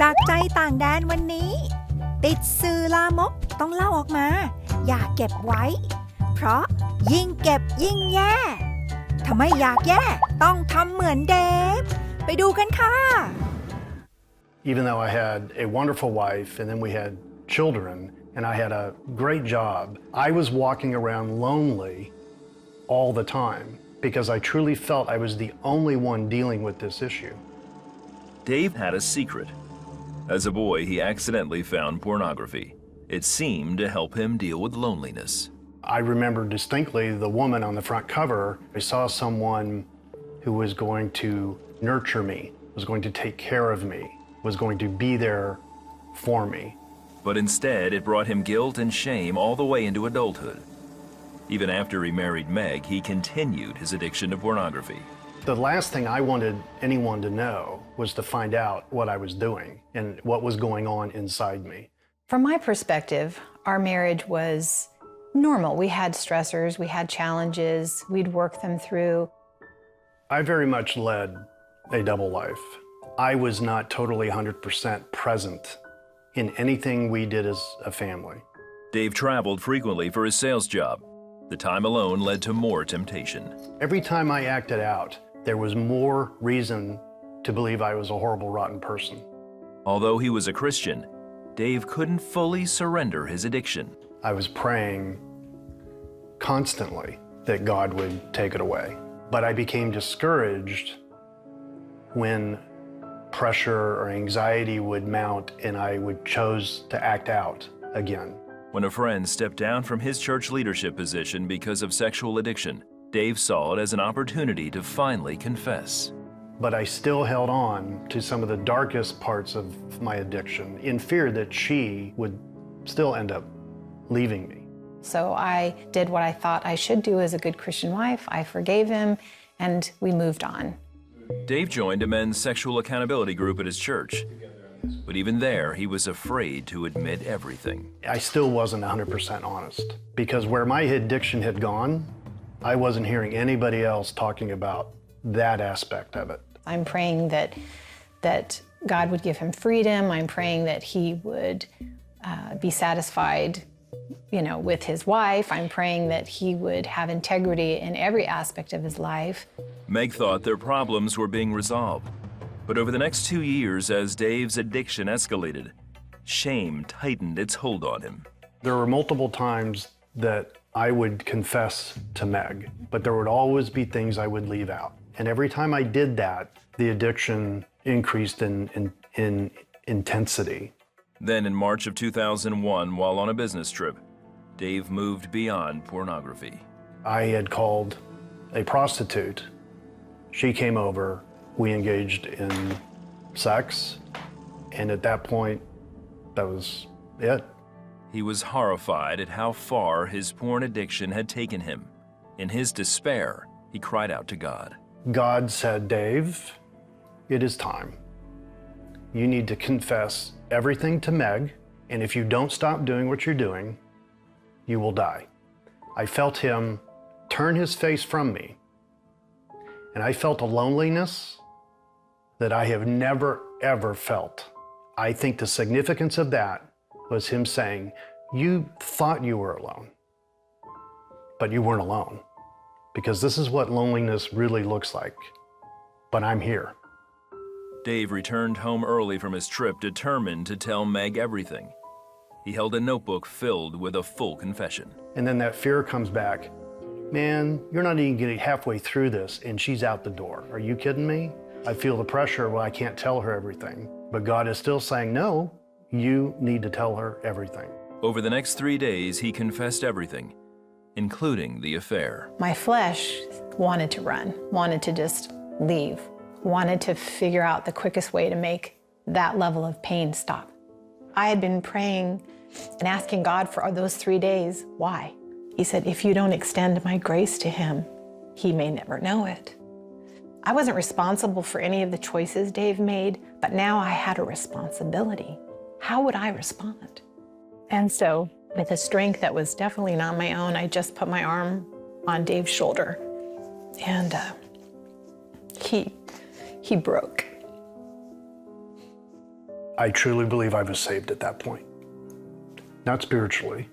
จากใจต่างแดนวันนี้ติดสื่อลามกต้องเล่าออกมาอย่าเก็บไว้เพราะยิ่งเก็บยิ่งแย่ถ้าไม่อยากแย่ต้องทำเหมือนเดฟไปดูกันค่ะ Even though I had a wonderful wife and then we had children and I had a great job, I was walking around lonely all the time because I truly felt I was the only one dealing with this issue. Dave had a secret. As a boy, he accidentally found pornography. It seemed to help him deal with loneliness. I remember distinctly the woman on the front cover. I saw someone who was going to nurture me, was going to take care of me, was going to be there for me. But instead, it brought him guilt and shame all the way into adulthood. Even after he married Meg, he continued his addiction to pornography. The last thing I wanted anyone to know was to find out what I was doing and what was going on inside me. From my perspective, our marriage was normal. We had stressors, we had challenges, we'd work them through. I very much led a double life. I was not totally 100% present in anything we did as a family. Dave traveled frequently for his sales job. The time alone led to more temptation. Every time I acted out, there was more reason to believe I was a horrible, rotten person. Although he was a Christian, Dave couldn't fully surrender his addiction. I was praying constantly that God would take it away. But I became discouraged when pressure or anxiety would mount and I would choose to act out again. When a friend stepped down from his church leadership position because of sexual addiction, Dave saw it as an opportunity to finally confess. But I still held on to some of the darkest parts of my addiction in fear that she would still end up leaving me. So I did what I thought I should do as a good Christian wife. I forgave him, and we moved on. Dave joined a men's sexual accountability group at his church. But even there, he was afraid to admit everything. I still wasn't 100% honest because where my addiction had gone, I wasn't hearing anybody else talking about that aspect of it. I'm praying that God would give him freedom. I'm praying that he would be satisfied, with his wife. I'm praying that he would have integrity in every aspect of his life. Meg thought their problems were being resolved. But over the next 2 years, as Dave's addiction escalated, shame tightened its hold on him. There were multiple times that I would confess to Meg, but there would always be things I would leave out. And every time I did that, the addiction increased in intensity. Then in March of 2001, while on a business trip, Dave moved beyond pornography. I had called a prostitute. She came over. We engaged in sex, and at that point, that was it. He was horrified at how far his porn addiction had taken him. In his despair, he cried out to God. God said, Dave, it is time. You need to confess everything to Meg, and if you don't stop doing what you're doing, you will die. I felt him turn his face from me, and I felt a loneliness that I have never, ever felt. I think the significance of that was him saying, you thought you were alone, but you weren't alone, because this is what loneliness really looks like, but I'm here. Dave returned home early from his trip, determined to tell Meg everything. He held a notebook filled with a full confession. And then that fear comes back. Man, you're not even getting halfway through this and she's out the door. Are you kidding me? I feel the pressure, well, I can't tell her everything. But God is still saying, no, you need to tell her everything. Over the next 3 days, he confessed everything, including the affair. My flesh wanted to run, wanted to just leave, wanted to figure out the quickest way to make that level of pain stop. I had been praying and asking God for those 3 days. Why? He said, if you don't extend my grace to him, he may never know it. I wasn't responsible for any of the choices Dave made, but now I had a responsibility. How would I respond? And so, with a strength that was definitely not my own, I just put my arm on Dave's shoulder, and he broke. I truly believe I was saved at that point. Not spiritually,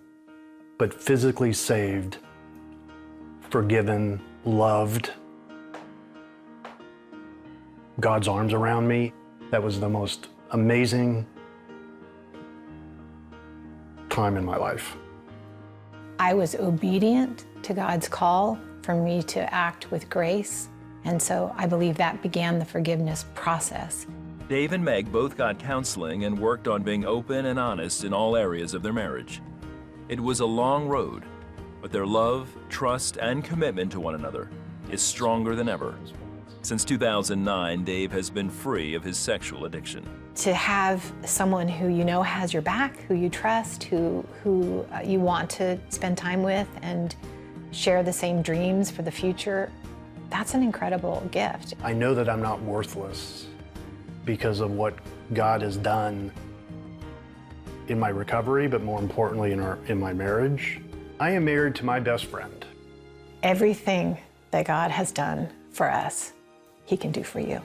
but physically saved, forgiven, loved. God's arms around me. That was the most amazing time in my life. I was obedient to God's call for me to act with grace, and so I believe that began the forgiveness process. Dave and Meg both got counseling and worked on being open and honest in all areas of their marriage. It was a long road, but their love, trust, and commitment to one another is stronger than ever. Since 2009, Dave has been free of his sexual addiction. To have someone who you know has your back, who you trust, who you want to spend time with and share the same dreams for the future, that's an incredible gift. I know that I'm not worthless because of what God has done in my recovery, but more importantly in my marriage. I am married to my best friend. Everything that God has done for us, He can do for you.